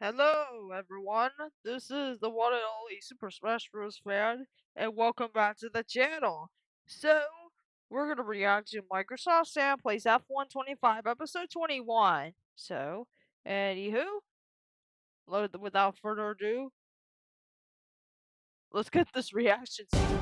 Hello, everyone. This is the one and only Super Smash Bros. Fan, and welcome back to the channel. So, we're gonna react to Microsoft Sam Plays F125, episode 21. So, anywho, without further ado, let's get this reaction started.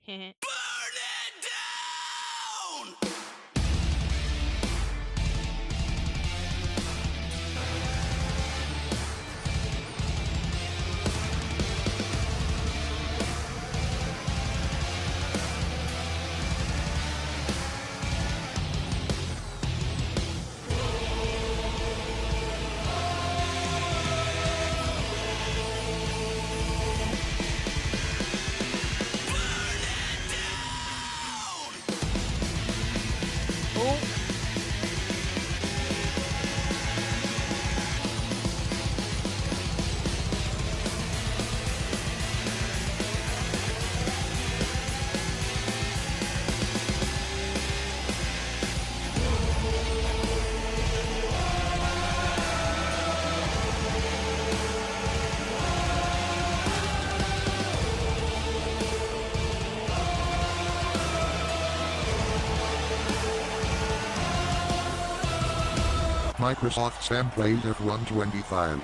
Burn it down! Burn it down! Oh, Microsoft Sam plays F125.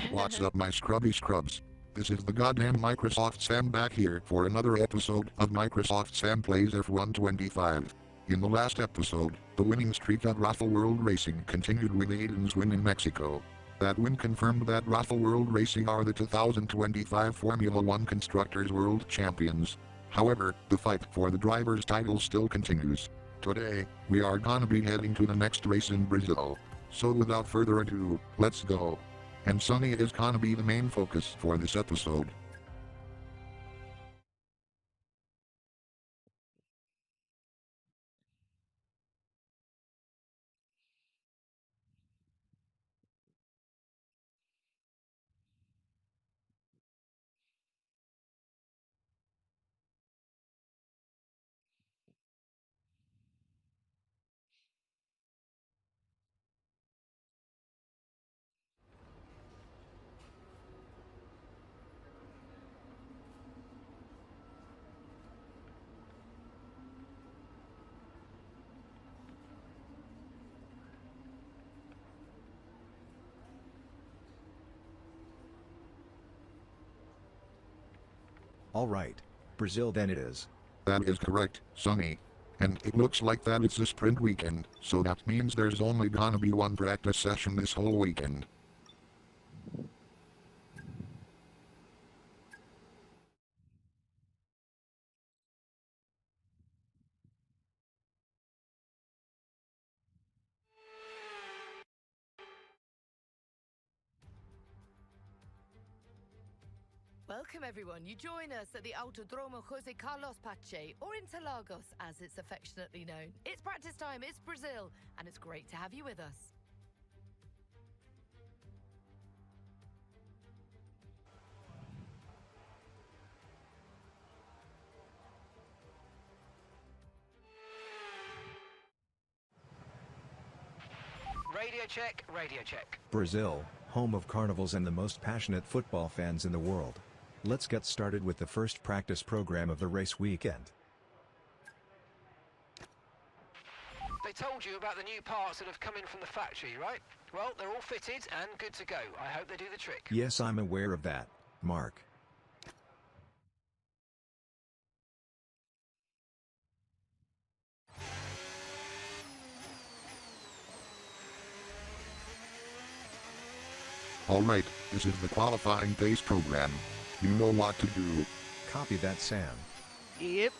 What's up, my scrubby scrubs? This is the goddamn Microsoft Sam back here for another episode of Microsoft Sam plays F125. In the last episode, the winning streak at Raffle World Racing continued with Aiden's win in Mexico. That win confirmed that Raffle World Racing are the 2025 Formula One Constructors World Champions. However, the fight for the driver's title still continues. Today, we are gonna be heading to the next race in Brazil. So without further ado, let's go. And Sunny is gonna be the main focus for this episode. Alright. Brazil then it is. That is correct, Sunny. And it looks like that it's a sprint weekend, so that means there's only gonna be one practice session this whole weekend. Welcome everyone, you join us at the Autodromo Jose Carlos Pache, or Interlagos as it's affectionately known. It's practice time, it's Brazil, and it's great to have you with us. Radio check, radio check. Brazil, home of carnivals and the most passionate football fans in the world. Let's get started with the first practice program of the race weekend. They told you about the new parts that have come in from the factory, right? Well, they're all fitted and good to go. I hope they do the trick. Yes, I'm aware of that, Mark. Alright, this is the qualifying base program. You know what to do. Copy that, Sam. yep.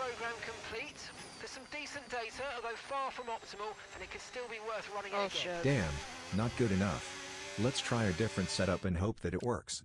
program complete. There's some decent data, although far from optimal, and it could still be worth running Oh it again. shit. Damn, not good enough. Let's try a different setup and hope that it works.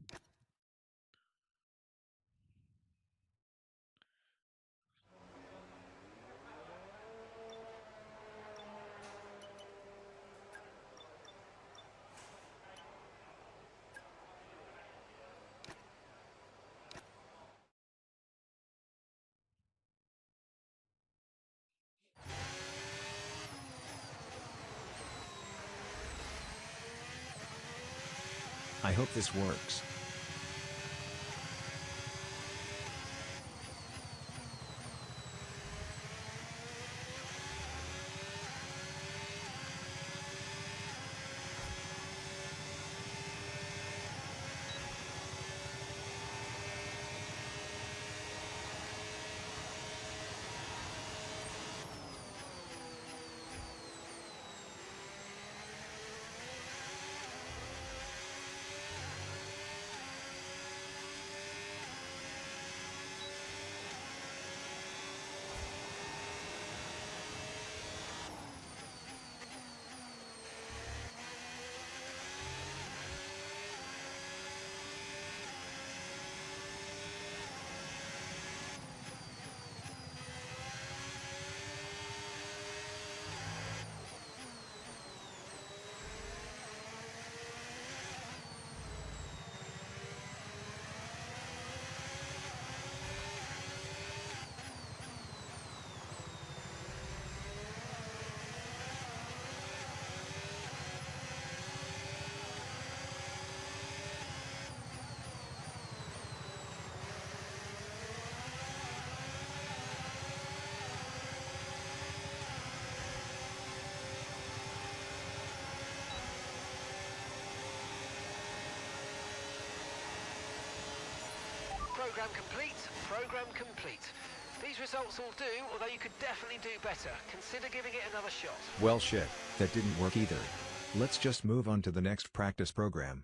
I hope this works. Program complete, program complete. These results will do, although you could definitely do better. Consider giving it another shot. Well shit, that didn't work either. Let's just move on to the next practice program.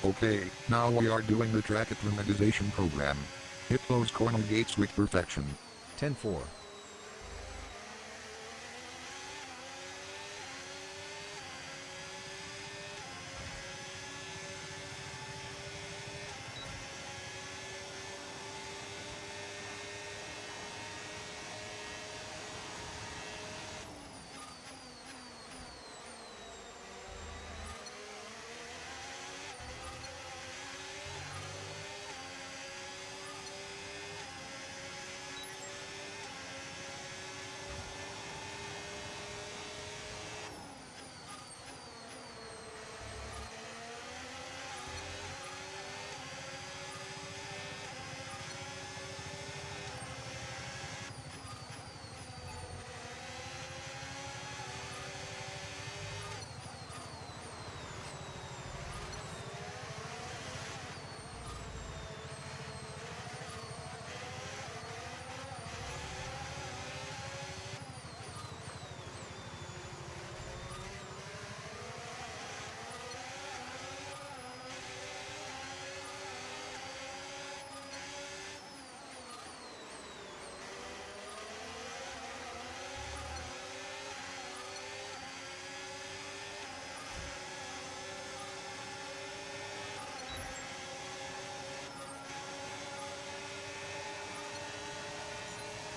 Okay, now we are doing the track acclimatization program. Hit those corner gates with perfection. 10-4.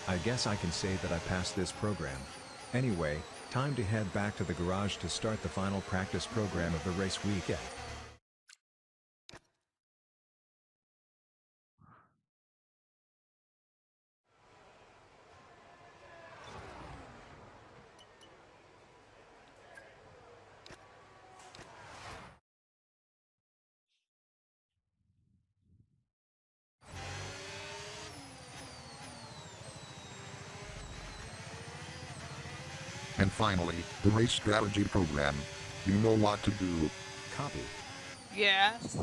I guess I can say that I passed this program. Anyway, time to head back to the garage to start the final practice program of the race weekend. And finally, the race strategy program. You know what to do. Copy. Yes.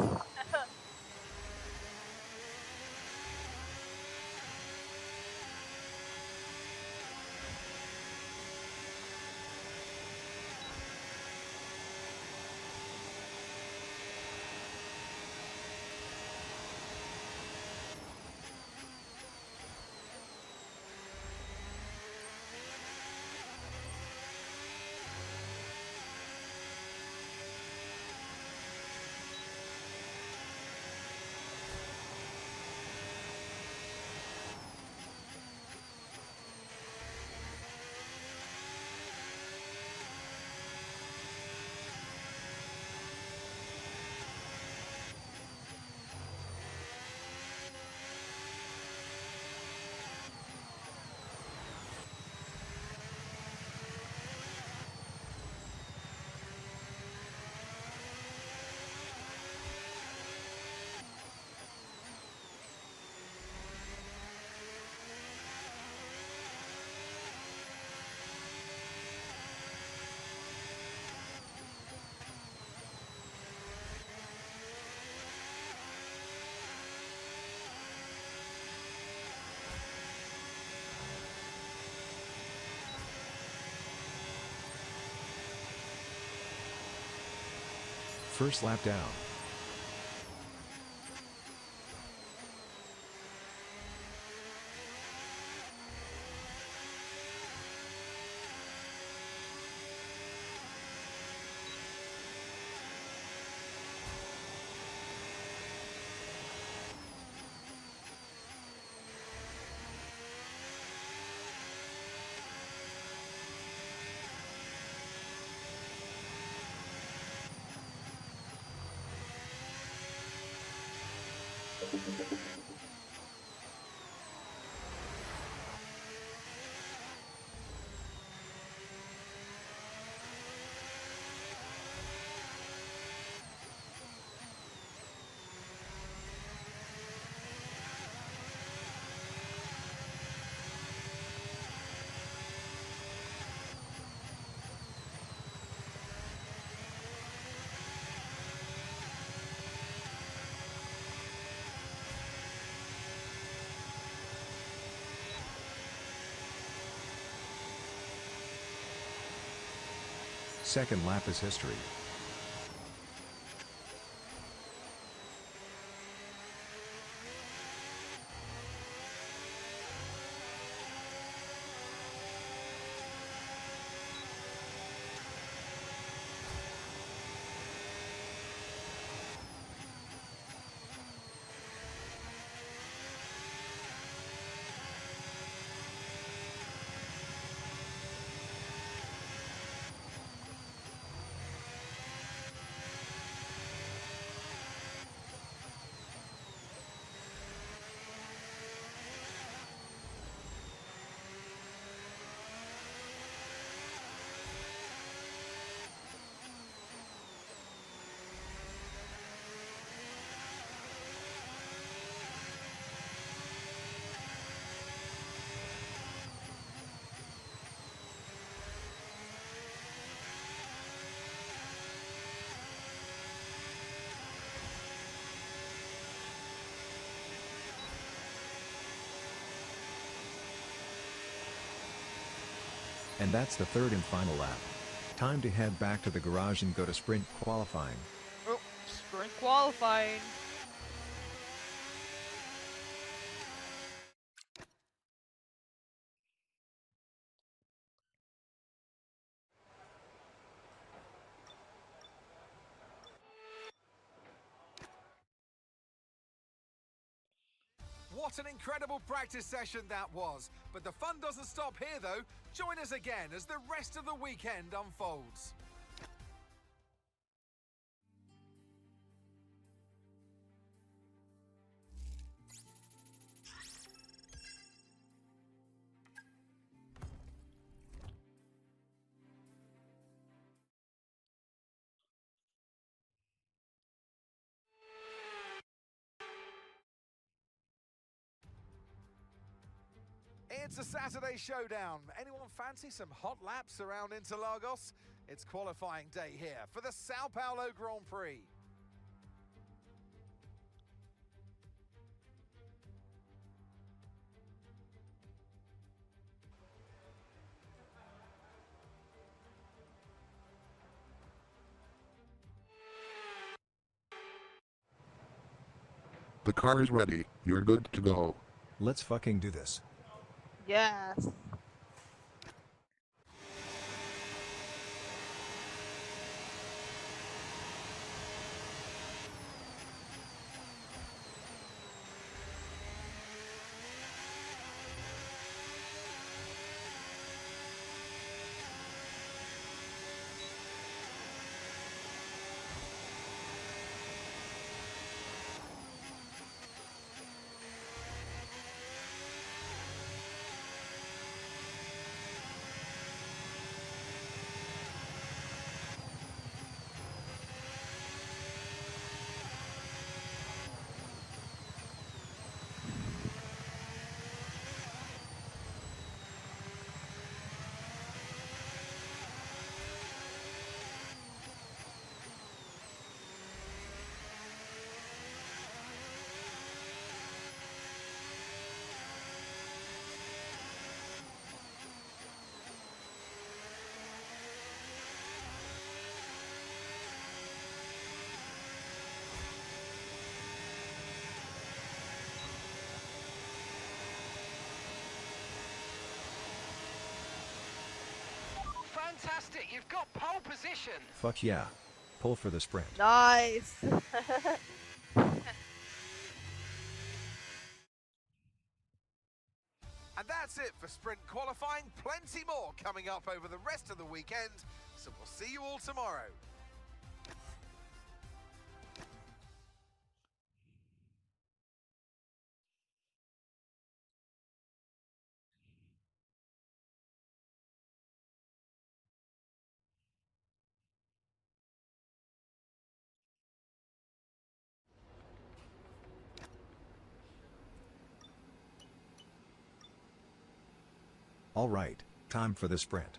First lap down. Second lap is history. And that's the third and final lap. Time to head back to the garage and go to sprint qualifying. Oh, sprint qualifying. What an incredible practice session that was. But the fun doesn't stop here though. Join us again as the rest of the weekend unfolds. It's a Saturday showdown. Anyone fancy some hot laps around Interlagos? It's qualifying day here for the Sao Paulo Grand Prix. The car is ready. You're good to go. Let's fucking do this. Yes. Fantastic, you've got pole position. Fuck yeah. Pull for the sprint. Nice. And that's it for sprint qualifying. Plenty more coming up over the rest of the weekend. So we'll see you all tomorrow. Alright, time for the sprint.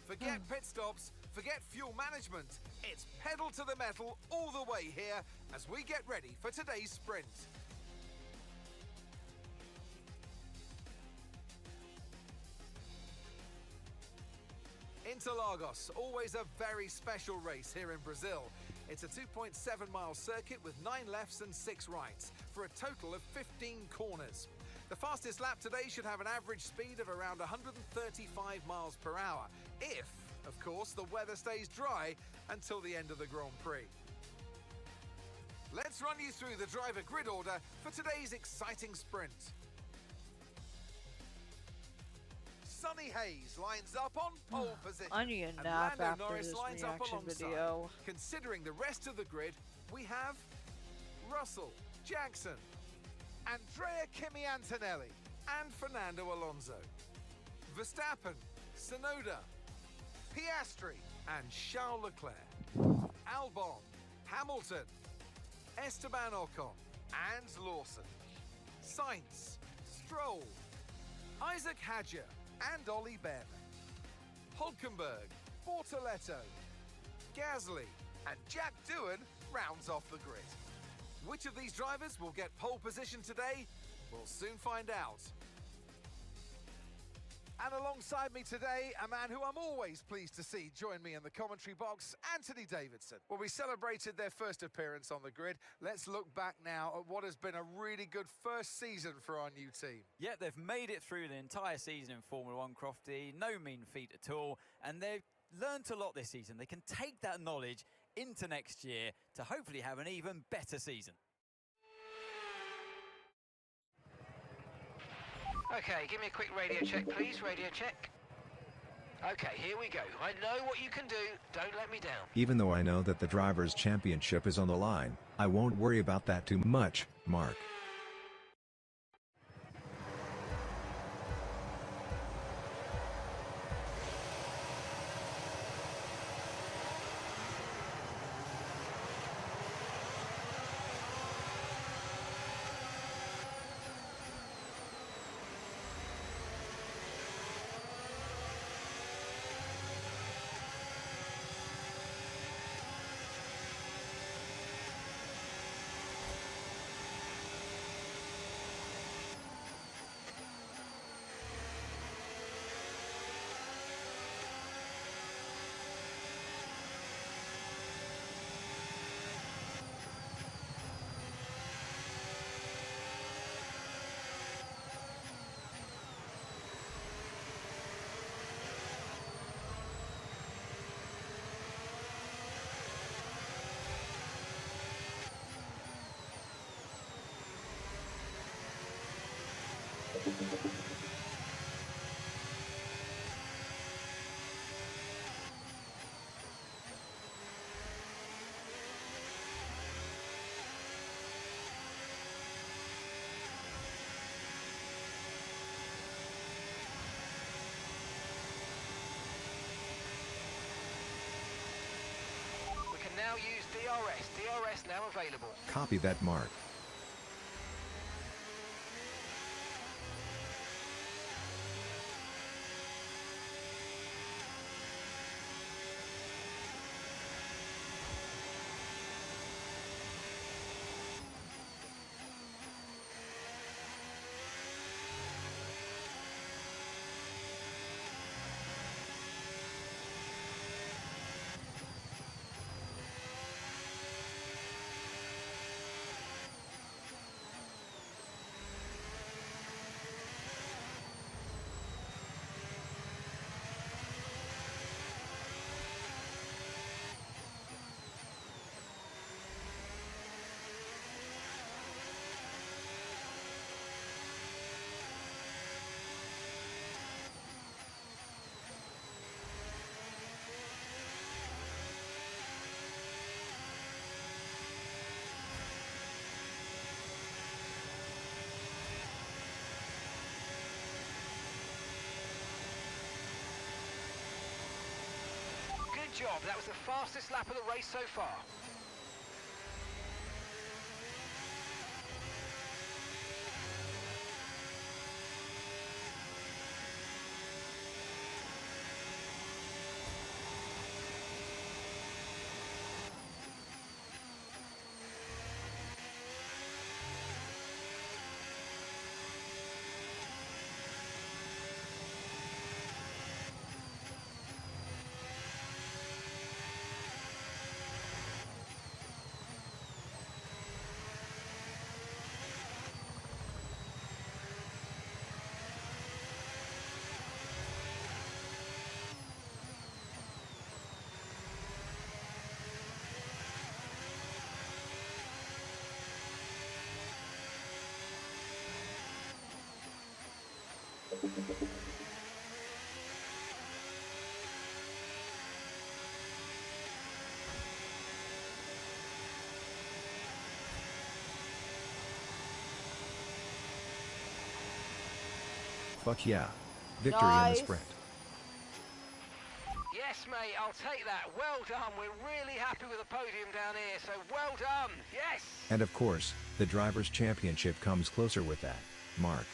Forget pit stops, forget fuel management. It's pedal to the metal all the way here as we get ready for today's sprint. Interlagos, always a very special race here in Brazil. It's a 2.7-mile circuit with 9 lefts and 6 rights for a total of 15 corners. The fastest lap today should have an average speed of around 135 miles per hour, if, of course, the weather stays dry until the end of the Grand Prix. Let's run you through the driver grid order for today's exciting sprint. Sonny Hayes lines up on pole position. I need a and nap Lando after Norris this lines up reaction alongside. video. Considering the rest of the grid, we have Russell, Jackson, Andrea Kimi Antonelli, and Fernando Alonso. Verstappen, Tsunoda, Piastri, and Charles Leclerc. Albon, Hamilton, Esteban Ocon, and Lawson. Sainz, Stroll, Isaac Hadjar, and Ollie Behrman. Hulkenberg, Bortoletto, Gasly, and Jack Doohan rounds off the grid. Which of these drivers will get pole position today? We'll soon find out. And alongside me today, a man who I'm always pleased to see join me in the commentary box, Anthony Davidson. Well, we celebrated their first appearance on the grid. Let's look back now at what has been a really good first season for our new team. Yeah, they've made it through the entire season in Formula One, Crofty. No mean feat at all. And they've learnt a lot this season. They can take that knowledge into next year to hopefully have an even better season. Okay, give me a quick radio check, please. Radio check. Okay, here we go. I know what you can do. Don't let me down. Even though I know that the Drivers' Championship is on the line, I won't worry about that too much, Mark. We can now use DRS. DRS now available. Copy that, Mark. Good job. That was the fastest lap of the race so far. Fuck yeah. Victory in the Nice. sprint. Yes, mate, I'll take that. Well done. We're really happy with the podium down here, so well done. Yes. And of course, the Drivers' Championship comes closer with that, Mark.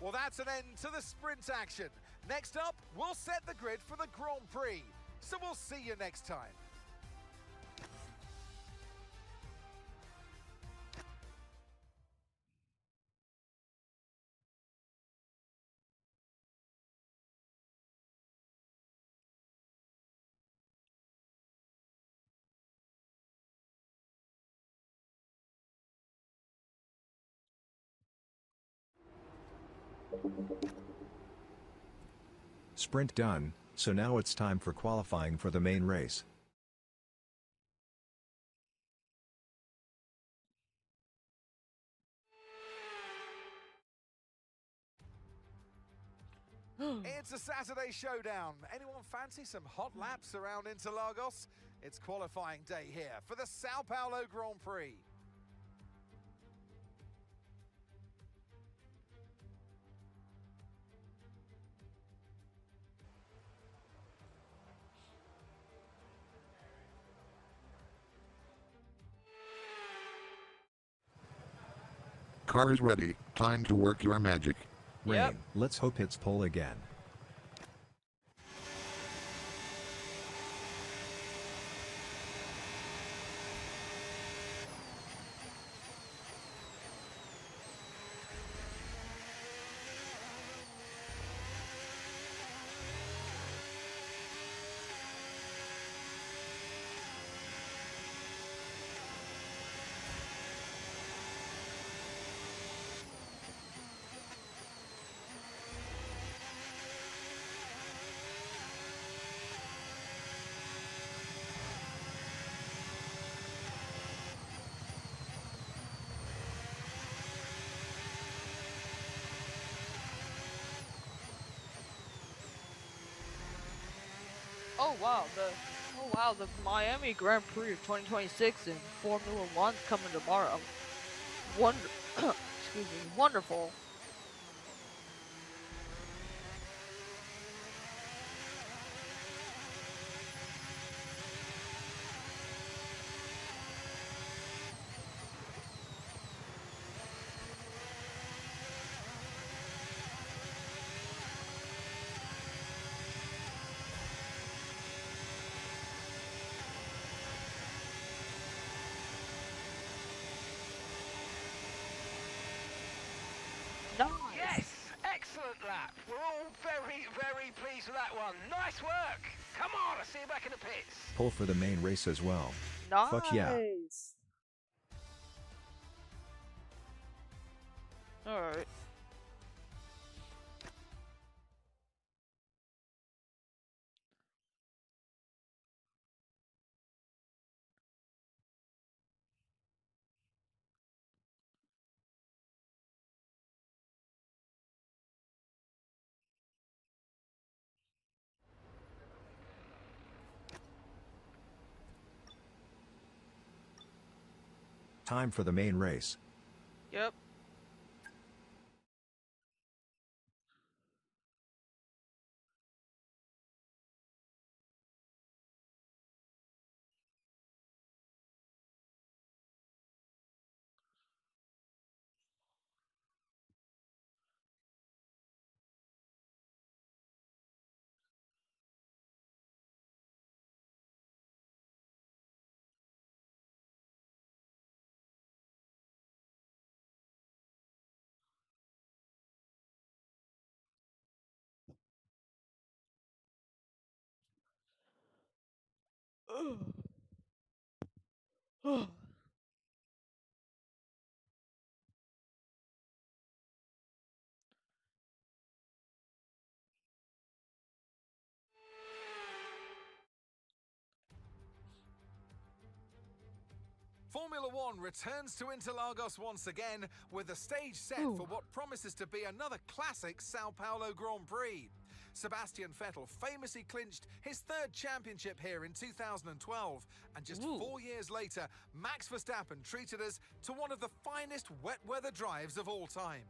Well, that's an end to the sprint action. Next up, we'll set the grid for the Grand Prix. So we'll see you next time. Sprint done, so now it's time for qualifying for the main race. It's a Saturday showdown. Anyone fancy some hot laps around Interlagos? It's qualifying day here for the Sao Paulo Grand Prix. Car is ready. Time to work your magic. Rain, Yep. let's hope it's pole again. The Miami Grand Prix of 2026 in Formula One's coming tomorrow. Excuse me, wonderful. Nice. Yes! Excellent lap. We're all very, very pleased with that one. Nice work. Come on, I'll see you back in the pits. Pole for the main race as well. Nice. Fuck yeah. Alright. Time for the main race. Yep. Formula One returns to Interlagos once again with the stage set for what promises to be another classic Sao Paulo Grand Prix. Sebastian Vettel famously clinched his third championship here in 2012, and just 4 years later, Max Verstappen treated us to one of the finest wet weather drives of all time.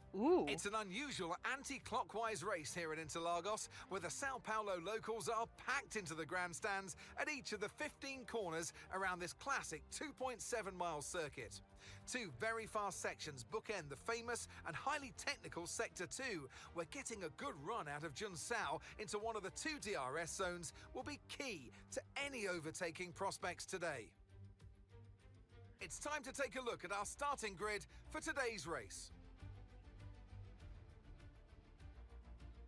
It's an unusual anti-clockwise race here at Interlagos, where the Sao Paulo locals are packed into the grandstands at each of the 15 corners around this classic 2.7-mile circuit. Two very fast sections bookend the famous and highly technical Sector 2, where getting a good run out of Junsao into one of the two DRS zones will be key to any overtaking prospects today. It's time to take a look at our starting grid for today's race.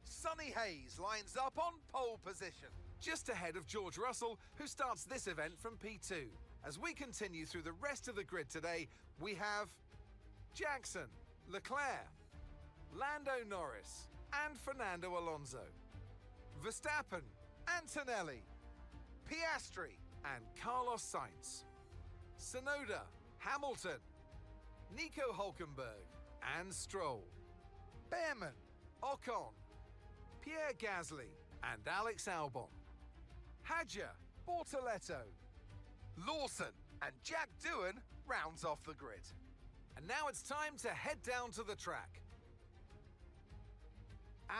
Sonny Hayes lines up on pole position, just ahead of George Russell, who starts this event from P2. As we continue through the rest of the grid today, we have Jackson, Leclerc, Lando Norris and Fernando Alonso, Verstappen, Antonelli, Piastri and Carlos Sainz, Tsunoda, Hamilton, Nico Hulkenberg and Stroll, Behrman, Ocon, Pierre Gasly and Alex Albon, Hadjar, Bortoletto, Lawson and Jack Doohan rounds off the grid. And now it's time to head down to the track.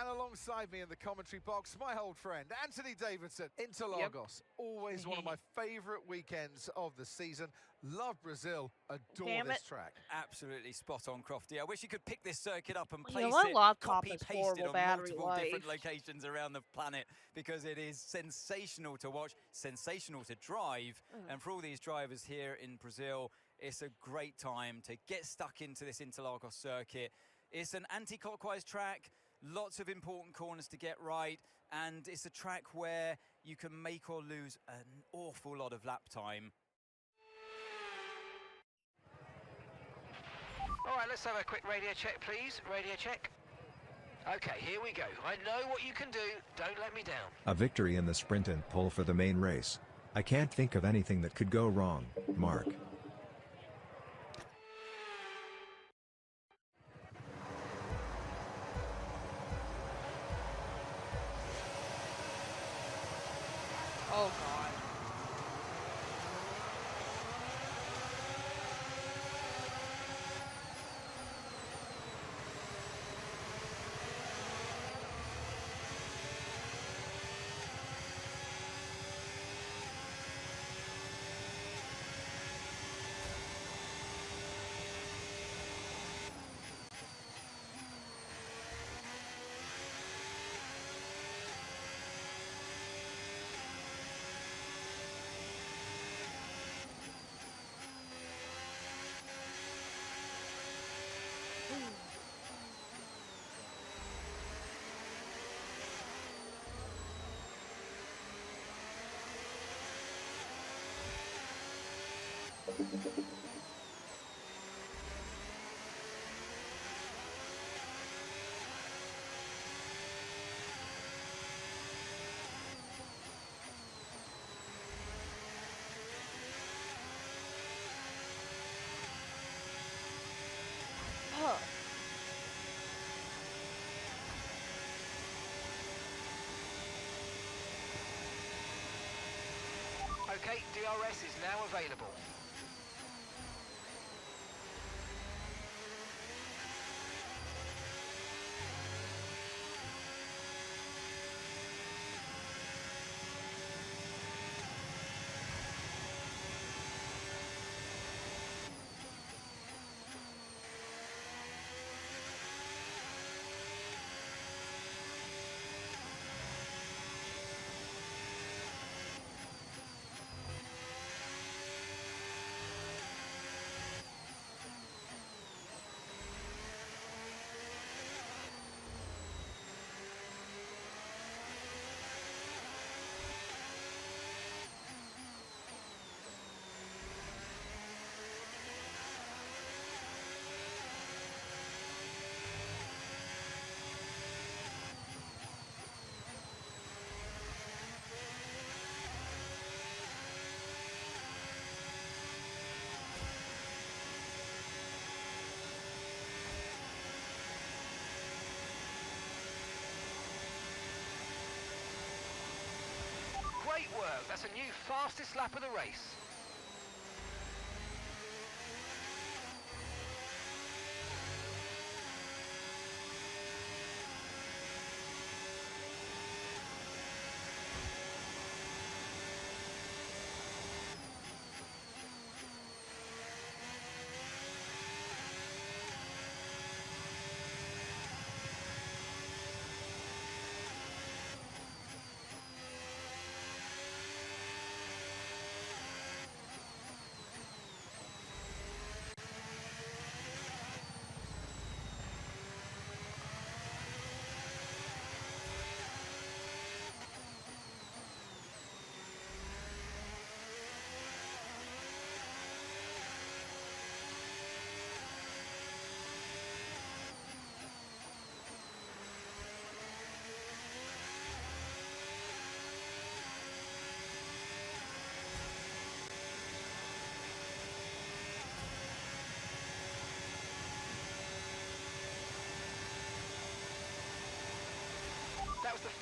And alongside me in the commentary box, my old friend, Anthony Davidson. Interlagos, always one of my favourite weekends of the season. Love Brazil, adore this track. Absolutely spot on, Crofty. I wish you could pick this circuit up and You place know, my it, laptop has copy-paste it horrible on battery multiple different life. locations around the planet, because it is sensational to watch, sensational to drive. And for all these drivers here in Brazil, it's a great time to get stuck into this Interlagos circuit. It's an anti-clockwise track, lots of important corners to get right, and it's a track where you can make or lose an awful lot of lap time. All right, let's have a quick radio check, please. Radio check. Okay, here we go. I know what you can do. Don't let me down. A victory in the sprint and pole for the main race. I can't think of anything that could go wrong, Mark. Oh, God. Huh. Okay, DRS is now available. Great work. That's a new fastest lap of the race.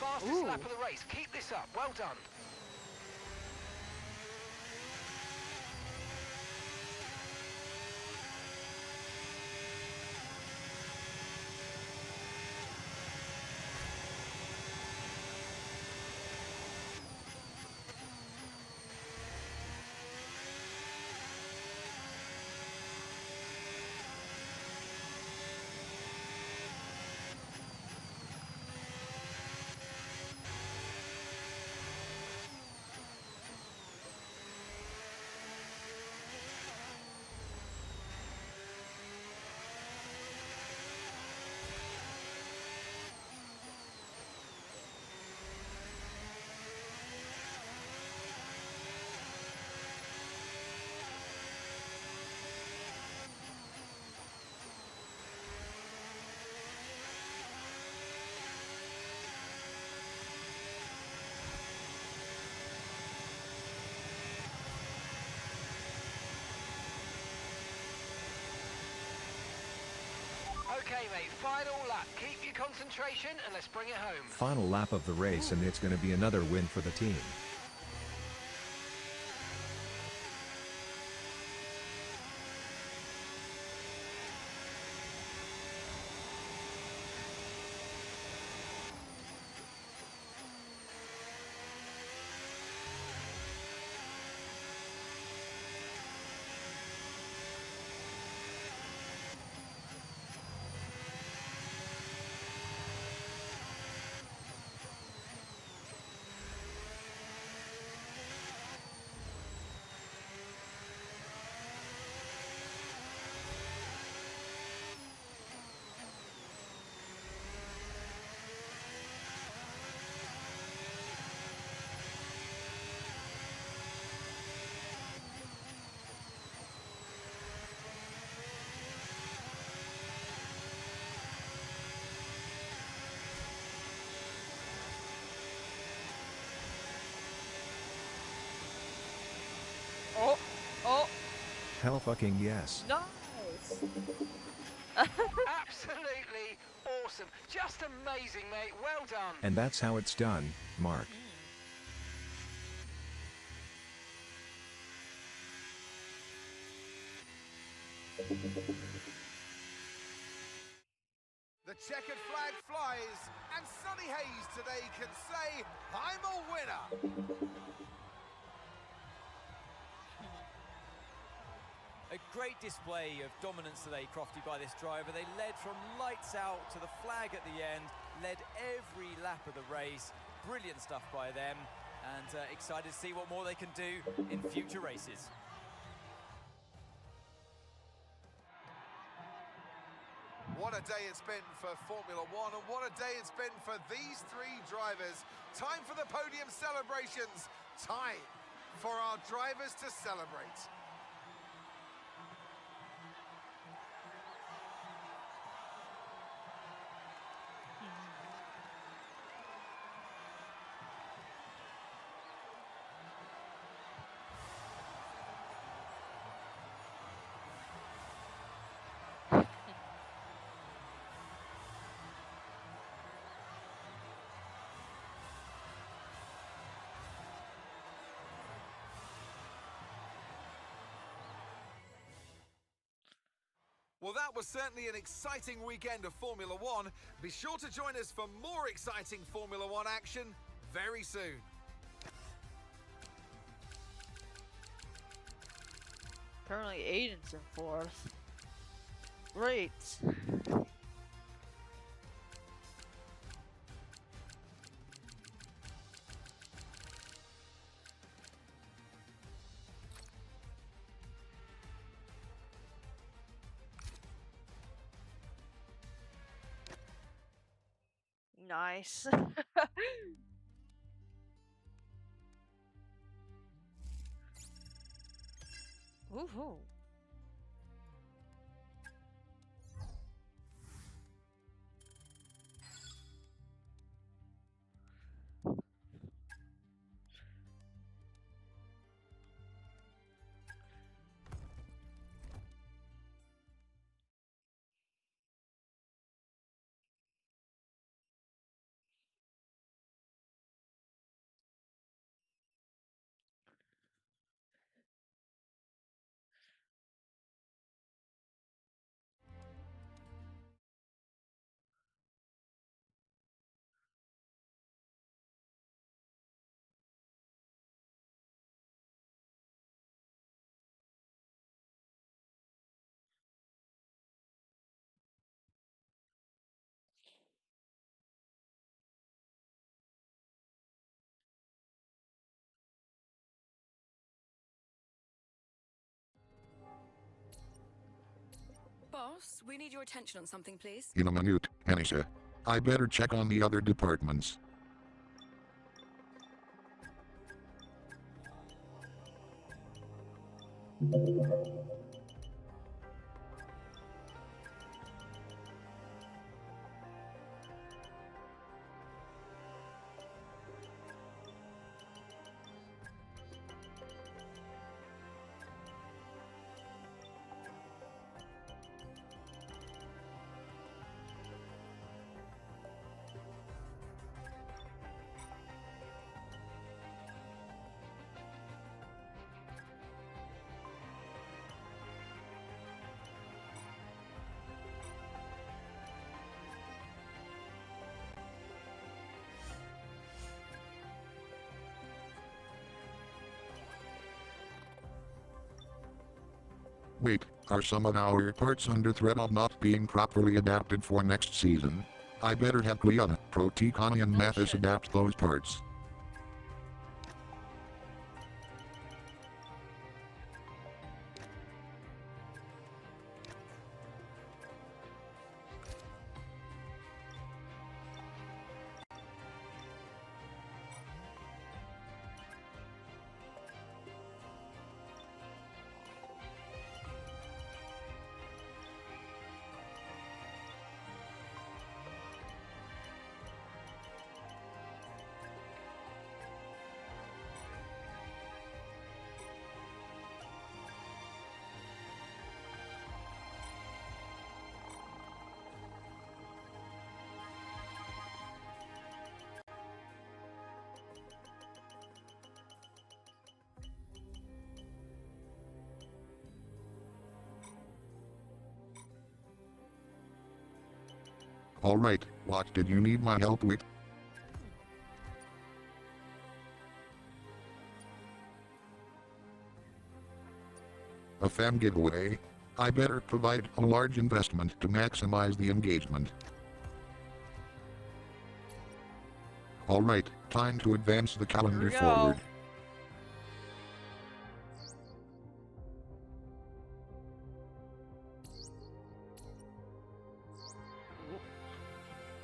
Fastest lap of the race. Keep this up. Well done. Okay, mate, final lap. Keep your concentration and let's bring it home. Final lap of the race, and it's going to be another win for the team. Oh, Hell fucking yes. nice. Absolutely awesome. Just amazing, mate. Well done. And that's how it's done, Mark. The checkered flag flies, and Sonny Hayes today can say, I'm a winner. A great display of dominance today, Crofty, by this driver. They led from lights out to the flag at the end, led every lap of the race. Brilliant stuff by them, and excited to see what more they can do in future races. What a day it's been for Formula One, and what a day it's been for these three drivers. Time for the podium celebrations. Time for our drivers to celebrate. Well, that was certainly an exciting weekend of Formula One. Be sure to join us for more exciting Formula One action very soon. Currently Aiden's in fourth. Great. Nice. Woohoo. Carlos, we need your attention on something, please. In a minute, Anisha. I better check on the other departments. Wait, are some of our parts under threat of not being properly adapted for next season? I better have Gliana, Proticani and Mathis adapt those parts. Alright, what did you need my help with? A fan giveaway? I better provide a large investment to maximize the engagement. Alright, time to advance the calendar Here we go. forward.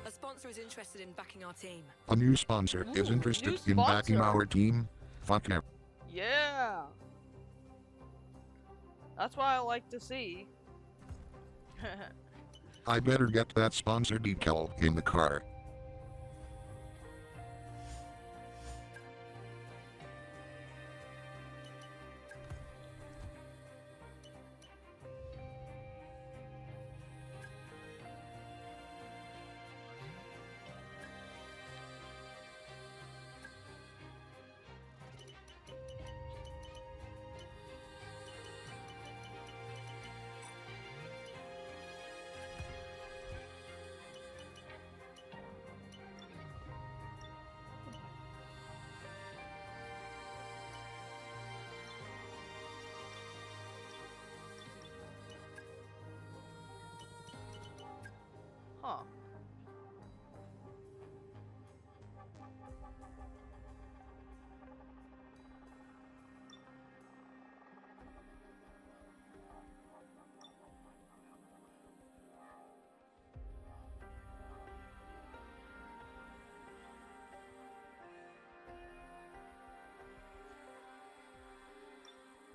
A sponsor is interested in backing our team. A new sponsor is Ooh, interested new in backing sponsor. our team? Fuck yeah. Yeah. That's what I like to see. I better get that sponsor decal in the car. Huh.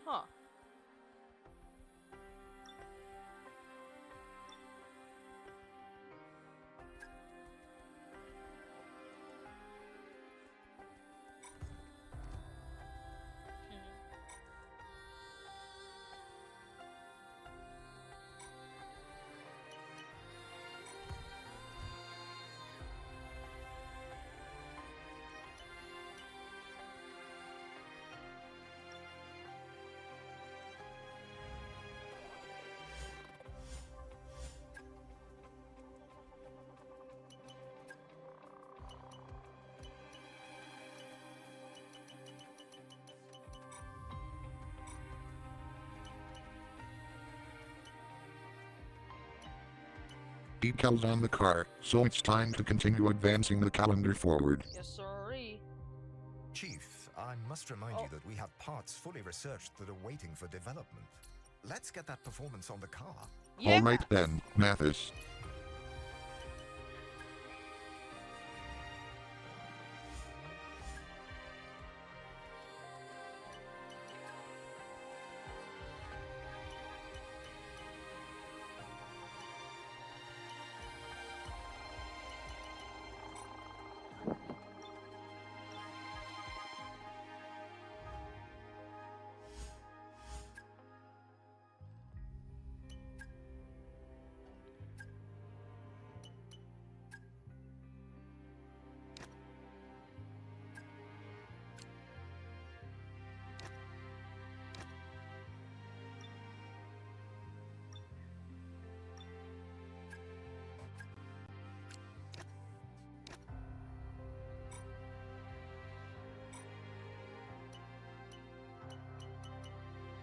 Huh. Decals on the car, so it's time to continue advancing the calendar forward. Yes, sirree. Chief, I must remind Oh. you that we have parts fully researched that are waiting for development. Let's get that performance on the car. Yeah. Alright then, Mathis.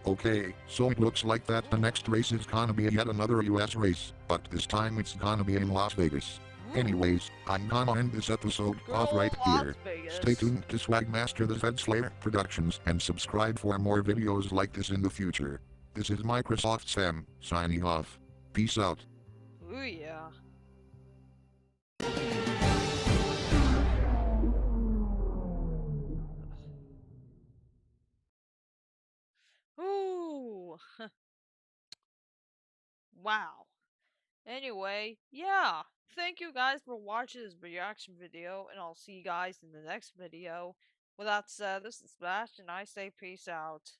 Okay, so it looks like that the next race is gonna be yet another US race, but this time it's gonna be in Las Vegas. Anyways, I'm gonna end this episode Good off old right Las here. Vegas. Stay tuned to Swagmaster the Zed Slayer Productions and subscribe for more videos like this in the future. This is Microsoft Sam, signing off. Peace out. Ooh yeah. Ooh. Wow. Anyway, yeah. Thank you guys for watching this reaction video, and I'll see you guys in the next video. With that said, this is Smash, and I say peace out.